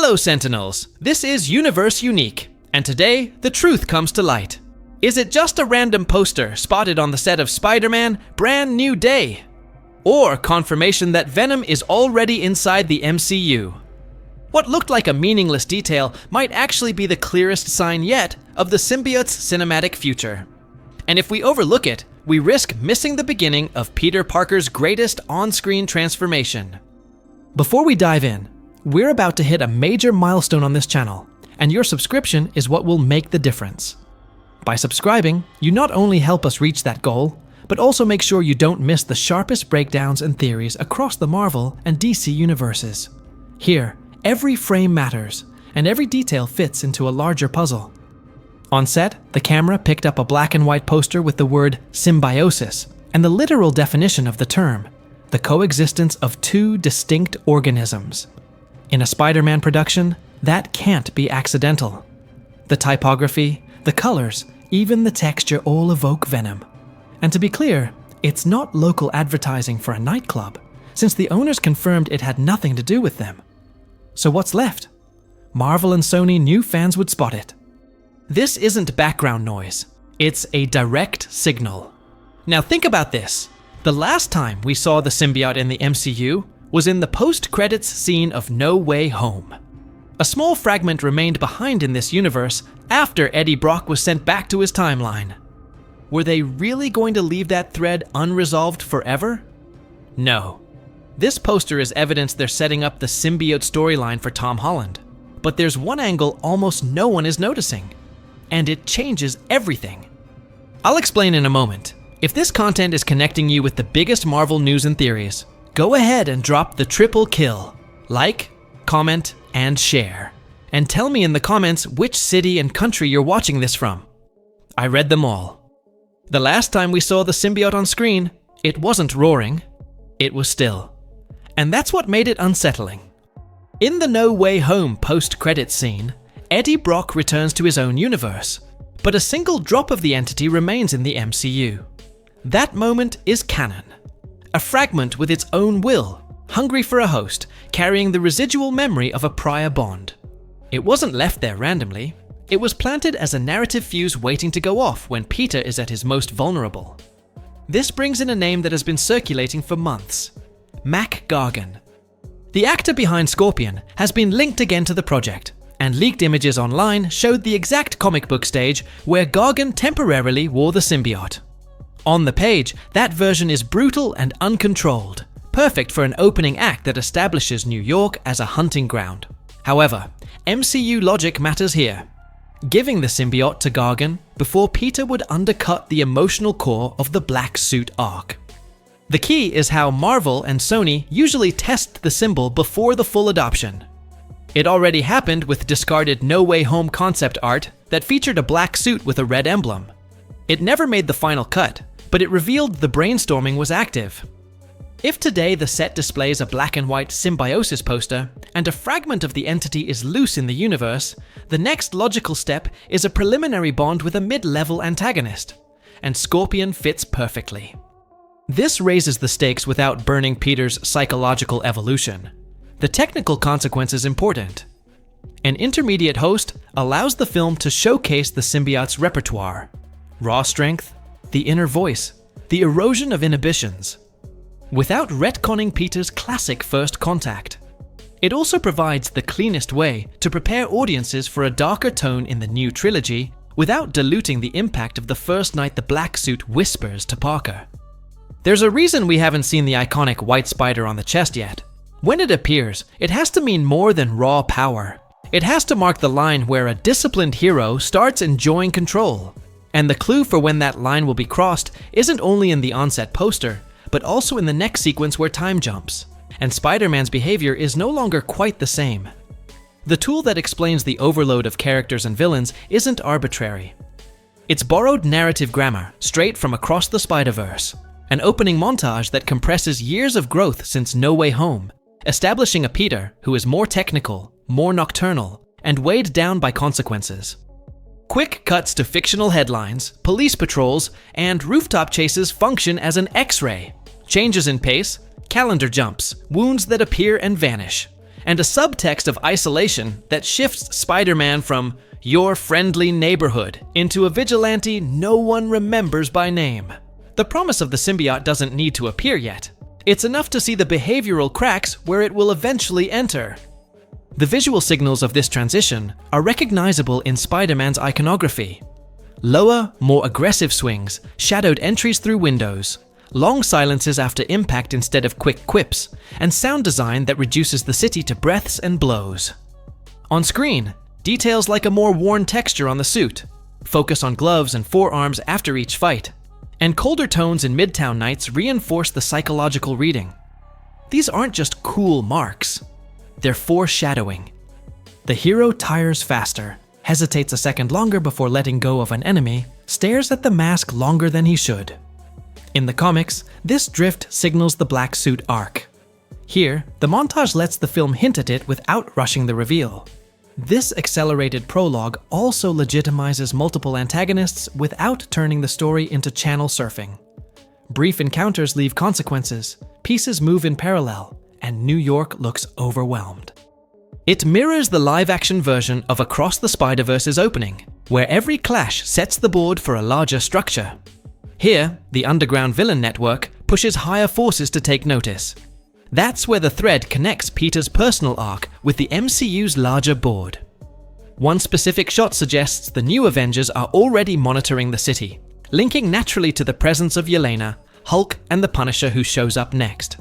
Hello Sentinels, this is Universe Unique, and today the truth comes to light. Is it just a random poster spotted on the set of Spider-Man Brand New Day? Or confirmation that Venom is already inside the MCU? What looked like a meaningless detail might actually be the clearest sign yet of the symbiote's cinematic future. And if we overlook it, we risk missing the beginning of Peter Parker's greatest on-screen transformation. Before we dive in, we're about to hit a major milestone on this channel, and your subscription is what will make the difference. By subscribing, you not only help us reach that goal, but also make sure you don't miss the sharpest breakdowns and theories across the Marvel and DC universes. Here, every frame matters, and every detail fits into a larger puzzle. On set, the camera picked up a black and white poster with the word symbiosis, and the literal definition of the term, the coexistence of two distinct organisms. In a Spider-Man production, that can't be accidental. The typography, the colors, even the texture all evoke Venom. And to be clear, it's not local advertising for a nightclub, since the owners confirmed it had nothing to do with them. So what's left? Marvel and Sony knew fans would spot it. This isn't background noise, it's a direct signal. Now think about this. The last time we saw the symbiote in the MCU was in the post-credits scene of No Way Home. A small fragment remained behind in this universe after Eddie Brock was sent back to his timeline. Were they really going to leave that thread unresolved forever? No. This poster is evidence they're setting up the symbiote storyline for Tom Holland. But there's one angle almost no one is noticing, and it changes everything. I'll explain in a moment. If this content is connecting you with the biggest Marvel news and theories, go ahead and drop the triple kill. Like, comment, and share. And tell me in the comments which city and country you're watching this from. I read them all. The last time we saw the symbiote on screen, it wasn't roaring, it was still. And that's what made it unsettling. In the No Way Home post-credits scene, Eddie Brock returns to his own universe, but a single drop of the entity remains in the MCU. That moment is canon. A fragment with its own will, hungry for a host, carrying the residual memory of a prior bond. It wasn't left there randomly. It was planted as a narrative fuse waiting to go off when Peter is at his most vulnerable. This brings in a name that has been circulating for months: Mac Gargan. The actor behind Scorpion has been linked again to the project, and leaked images online showed the exact comic book stage where Gargan temporarily wore the symbiote. On the page, that version is brutal and uncontrolled, perfect for an opening act that establishes New York as a hunting ground. However, MCU logic matters here. Giving the symbiote to Gargan before Peter would undercut the emotional core of the Black Suit arc. The key is how Marvel and Sony usually test the symbol before the full adoption. It already happened with discarded No Way Home concept art that featured a black suit with a red emblem. It never made the final cut, but it revealed the brainstorming was active. If today the set displays a black and white symbiosis poster, and a fragment of the entity is loose in the universe, the next logical step is a preliminary bond with a mid-level antagonist, and Scorpion fits perfectly. This raises the stakes without burning Peter's psychological evolution. The technical consequence is important. An intermediate host allows the film to showcase the symbiote's repertoire: raw strength, the inner voice, the erosion of inhibitions, without retconning Peter's classic first contact. It also provides the cleanest way to prepare audiences for a darker tone in the new trilogy without diluting the impact of the first night the black suit whispers to Parker. There's a reason we haven't seen the iconic white spider on the chest yet. When it appears, it has to mean more than raw power. It has to mark the line where a disciplined hero starts enjoying control. And the clue for when that line will be crossed isn't only in the onset poster, but also in the next sequence where time jumps, and Spider-Man's behavior is no longer quite the same. The tool that explains the overload of characters and villains isn't arbitrary. It's borrowed narrative grammar straight from across the Spider-Verse, an opening montage that compresses years of growth since No Way Home, establishing a Peter who is more technical, more nocturnal, and weighed down by consequences. Quick cuts to fictional headlines, police patrols, and rooftop chases function as an X-ray. Changes in pace, calendar jumps, wounds that appear and vanish. and a subtext of isolation that shifts Spider-Man from your friendly neighborhood into a vigilante no one remembers by name. The promise of the symbiote doesn't need to appear yet. It's enough to see the behavioral cracks where it will eventually enter. The visual signals of this transition are recognizable in Spider-Man's iconography. Lower, more aggressive swings, shadowed entries through windows, long silences after impact instead of quick quips, and sound design that reduces the city to breaths and blows. On screen, details like a more worn texture on the suit, focus on gloves and forearms after each fight, and colder tones in Midtown nights reinforce the psychological reading. These aren't just cool marks, they're foreshadowing. The hero tires faster, hesitates a second longer before letting go of an enemy, stares at the mask longer than he should. In the comics, this drift signals the black suit arc. Here, the montage lets the film hint at it without rushing the reveal. This accelerated prologue also legitimizes multiple antagonists without turning the story into channel surfing. Brief encounters leave consequences, pieces move in parallel, and New York looks overwhelmed. It mirrors the live-action version of Across the Spider-Verse's opening, where every clash sets the board for a larger structure. Here, the underground villain network pushes higher forces to take notice. That's where the thread connects Peter's personal arc with the MCU's larger board. One specific shot suggests the new Avengers are already monitoring the city, linking naturally to the presence of Yelena, Hulk, and the Punisher who shows up next.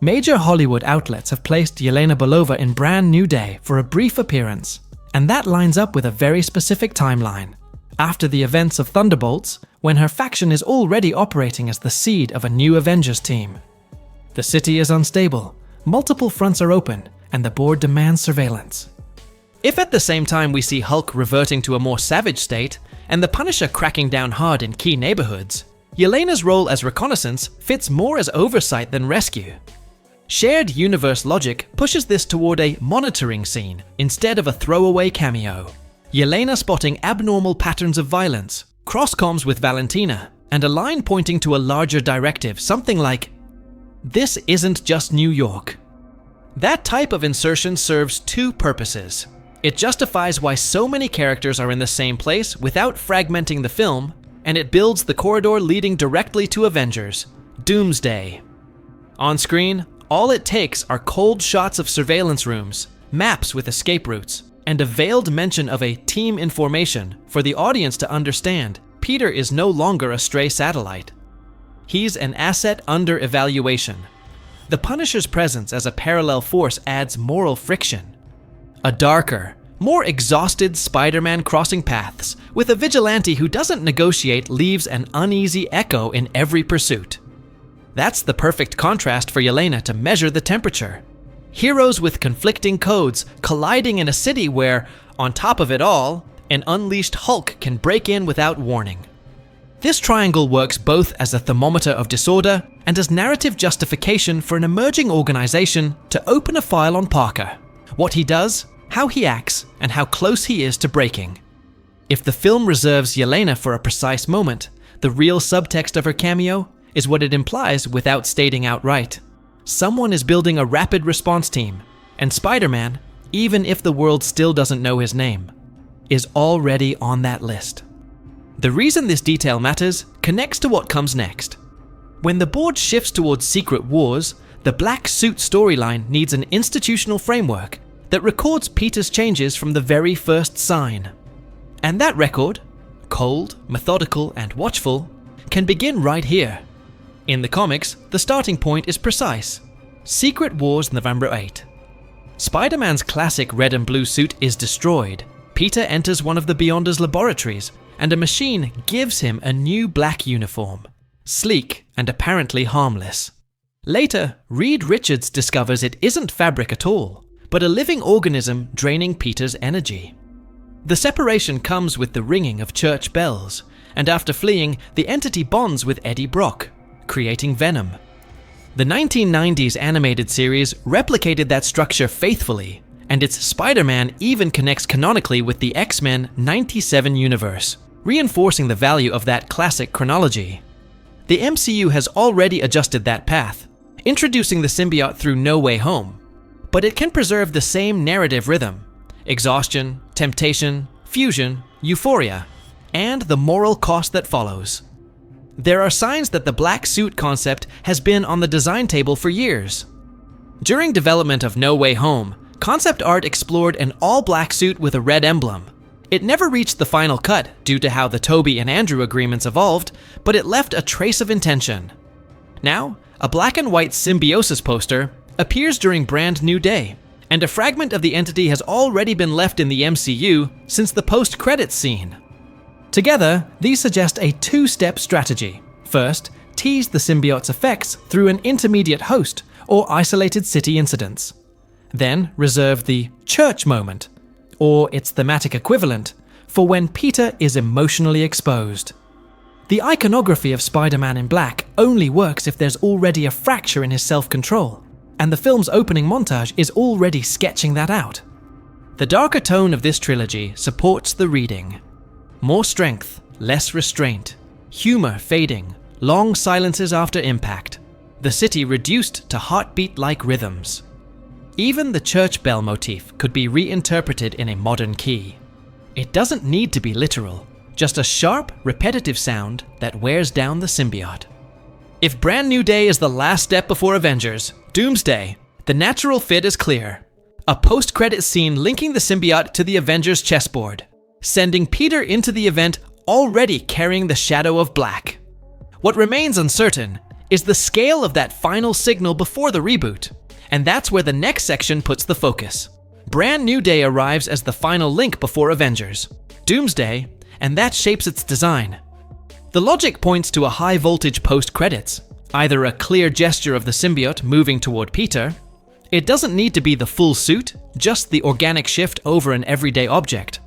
Major Hollywood outlets have placed Yelena Belova in Brand New Day for a brief appearance, and that lines up with a very specific timeline. After the events of Thunderbolts, when her faction is already operating as the seed of a new Avengers team. The city is unstable, multiple fronts are open, and the board demands surveillance. If at the same time we see Hulk reverting to a more savage state, and the Punisher cracking down hard in key neighborhoods, Yelena's role as reconnaissance fits more as oversight than rescue. Shared universe logic pushes this toward a monitoring scene instead of a throwaway cameo. Yelena spotting abnormal patterns of violence, cross-comms with Valentina, and a line pointing to a larger directive, something like, "This isn't just New York." That type of insertion serves two purposes. It justifies why so many characters are in the same place without fragmenting the film, and it builds the corridor leading directly to Avengers, Doomsday. On screen, all it takes are cold shots of surveillance rooms, maps with escape routes, and a veiled mention of a team in formation for the audience to understand Peter is no longer a stray satellite. He's an asset under evaluation. The Punisher's presence as a parallel force adds moral friction. A darker, more exhausted Spider-Man crossing paths with a vigilante who doesn't negotiate leaves an uneasy echo in every pursuit. That's the perfect contrast for Yelena to measure the temperature. Heroes with conflicting codes colliding in a city where, on top of it all, an unleashed Hulk can break in without warning. This triangle works both as a thermometer of disorder and as narrative justification for an emerging organization to open a file on Parker. What he does, how he acts, and how close he is to breaking. If the film reserves Yelena for a precise moment, the real subtext of her cameo is what it implies without stating outright. Someone is building a rapid response team, and Spider-Man, even if the world still doesn't know his name, is already on that list. The reason this detail matters connects to what comes next. When the board shifts towards Secret Wars, the Black Suit storyline needs an institutional framework that records Peter's changes from the very first sign. And that record, cold, methodical, and watchful, can begin right here. In the comics, the starting point is precise. Secret Wars, November 8. Spider-Man's classic red and blue suit is destroyed. Peter enters one of the Beyonders' laboratories, and a machine gives him a new black uniform, sleek and apparently harmless. Later, Reed Richards discovers it isn't fabric at all, but a living organism draining Peter's energy. The separation comes with the ringing of church bells, and after fleeing, the entity bonds with Eddie Brock, creating Venom. The 1990s animated series replicated that structure faithfully, and its Spider-Man even connects canonically with the X-Men '97 universe, reinforcing the value of that classic chronology. The MCU has already adjusted that path, introducing the symbiote through No Way Home. but it can preserve the same narrative rhythm: exhaustion, temptation, fusion, euphoria, and the moral cost that follows. There are signs that the black suit concept has been on the design table for years. During development of No Way Home, concept art explored an all-black suit with a red emblem. It never reached the final cut due to how the Toby and Andrew agreements evolved, but it left a trace of intention. Now, a black and white symbiosis poster appears during Brand New Day, and a fragment of the entity has already been left in the MCU since the post-credits scene. Together, these suggest a two-step strategy. First, tease the symbiote's effects through an intermediate host or isolated city incidents. Then reserve the church moment, or its thematic equivalent, for when Peter is emotionally exposed. The iconography of Spider-Man in black only works if there's already a fracture in his self-control, and the film's opening montage is already sketching that out. The darker tone of this trilogy supports the reading. More strength, less restraint, humor fading, long silences after impact, the city reduced to heartbeat-like rhythms. Even the church bell motif could be reinterpreted in a modern key. It doesn't need to be literal, just a sharp, repetitive sound that wears down the symbiote. If Brand New Day is the last step before Avengers, Doomsday, the natural fit is clear. A post-credit scene linking the symbiote to the Avengers chessboard, sending Peter into the event already carrying the shadow of black. What remains uncertain is the scale of that final signal before the reboot, and that's where the next section puts the focus. Brand New Day arrives as the final link before Avengers, Doomsday, and that shapes its design. The logic points to a high-voltage post-credits, either a clear gesture of the symbiote moving toward Peter. It doesn't need to be the full suit, just the organic shift over an everyday object.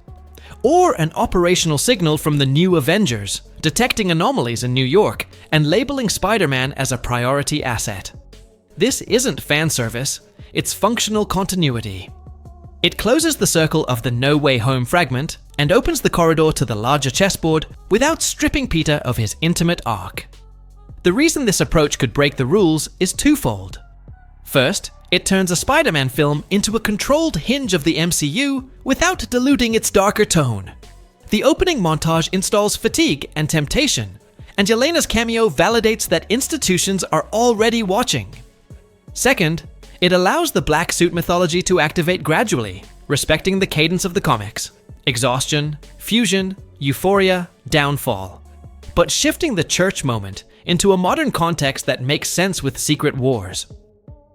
Or an operational signal from the new Avengers, detecting anomalies in New York and labeling Spider-Man as a priority asset. This isn't fan service, it's functional continuity. It closes the circle of the No Way Home fragment and opens the corridor to the larger chessboard without stripping Peter of his intimate arc. The reason this approach could break the rules is twofold. First, it turns a Spider-Man film into a controlled hinge of the MCU without diluting its darker tone. The opening montage installs fatigue and temptation, and Yelena's cameo validates that institutions are already watching. Second, it allows the black suit mythology to activate gradually, respecting the cadence of the comics: exhaustion, fusion, euphoria, downfall, but shifting the church moment into a modern context that makes sense with Secret Wars.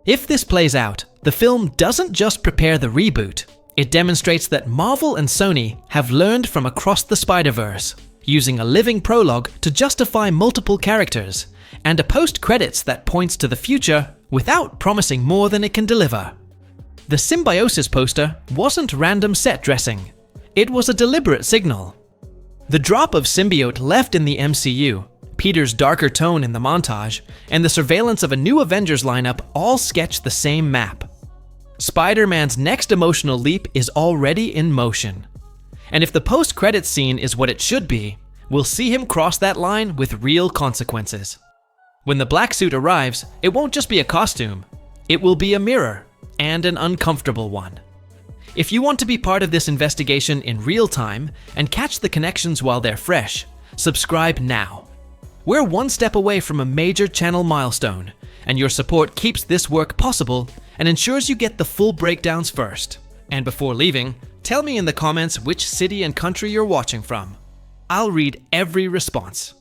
If this plays out, the film doesn't just prepare the reboot, it demonstrates that Marvel and Sony have learned from across the Spider-Verse, using a living prologue to justify multiple characters, and a post-credits that points to the future without promising more than it can deliver. The symbiosis poster wasn't random set dressing, it was a deliberate signal. The drop of symbiote left in the MCU, Peter's darker tone in the montage, and the surveillance of a new Avengers lineup all sketch the same map. Spider-Man's next emotional leap is already in motion. And if the post-credits scene is what it should be, we'll see him cross that line with real consequences. When the black suit arrives, it won't just be a costume, it will be a mirror, and an uncomfortable one. If you want to be part of this investigation in real time and catch the connections while they're fresh, subscribe now. We're one step away from a major channel milestone, and your support keeps this work possible and ensures you get the full breakdowns first. And before leaving, tell me in the comments which city and country you're watching from. I'll read every response.